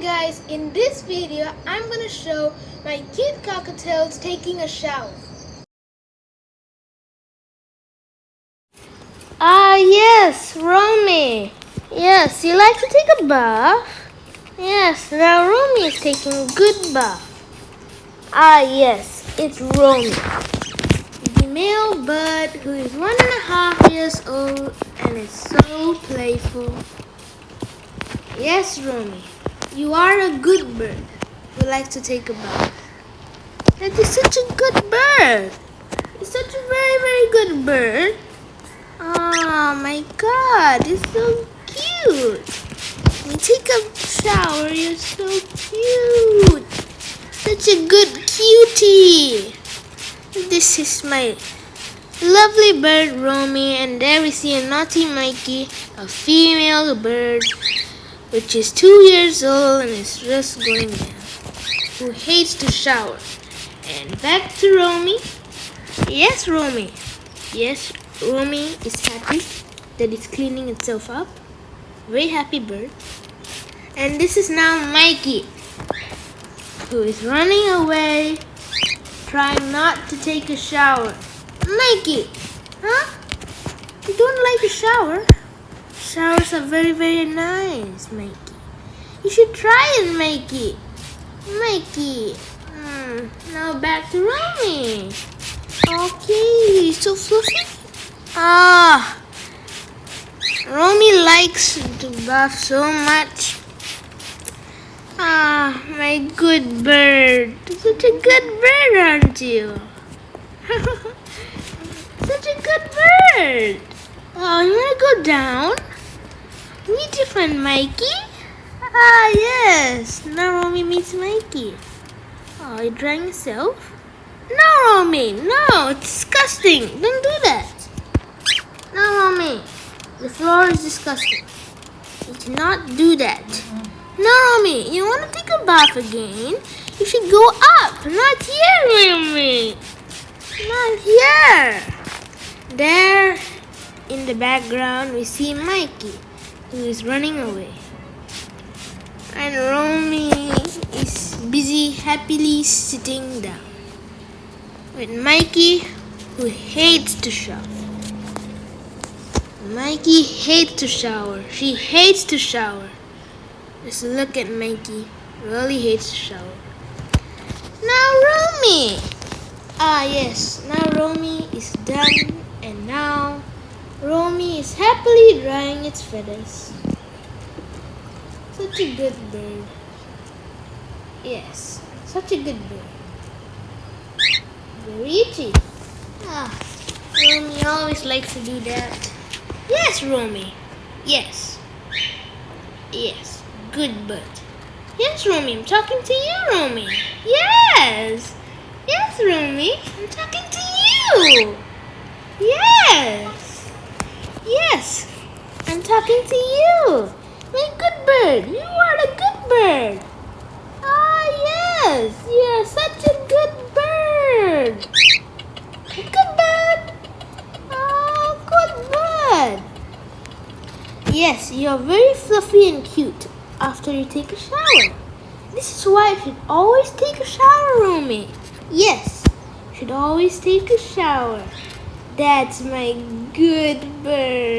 guys, in this video I'm gonna show my cute cockatiels taking a shower. Yes, Romy. Yes, you like to take a bath? Yes, now Romy is taking a good bath. Yes, it's Romy, the male bird who is 1.5 years old and is so playful. Yes, Romy, you are a good bird who likes to take a bath. That is such a good bird. It's such a very, very good bird. Oh my God, it's so cute. When you take a shower, you're so cute. Such a good cutie. This is my lovely bird, Romy, and there we see a naughty Mikey, a female bird, which is 2 years old and is just going down, who hates to shower. And back to Romy. Yes, Romy. Yes, Romy is happy that it's cleaning itself up. Very happy bird. And this is now Mikey, who is running away, trying not to take a shower. Mikey, huh? You don't like a shower? Showers are very, very nice, Mikey. You should try it, Mikey. Mikey. Now back to Romy. Okay, so fluffy. Romy likes to bath so much. My good bird. Such a good bird, aren't you? Such a good bird. You wanna go down? Meet your friend Mikey? Yes. Now Romy meets Mikey. You're drying yourself? No, Romy. No, it's disgusting. Don't do that. No, Romy. The floor is disgusting. You cannot do that. No, Romy. You want to take a bath again? You should go up. Not here, Romy. Not here. There, in the background, we see Mikey, who is running away. And Romy is busy happily sitting down with Mikey, who hates to shower. Mikey hates to shower. She hates to shower. Just look at Mikey. Really hates to shower. Now Romy. Yes. Now Romy is done, and now Romy is happily drying its feathers. Such a good bird. Yes, such a good bird. Very itchy. Romy always likes to do that. Yes, Romy. Yes. Yes, good bird. Yes, Romy, I'm talking to you, Romy. Yes. Yes, Romy, I'm talking to you. Yes. Yes, I'm talking to you. My good bird, you are a good bird. Yes, you are such a good bird. Good bird. Good bird. Yes, you are very fluffy and cute after you take a shower. This is why you should always take a shower, Romy. Yes, you should always take a shower. That's my good bird.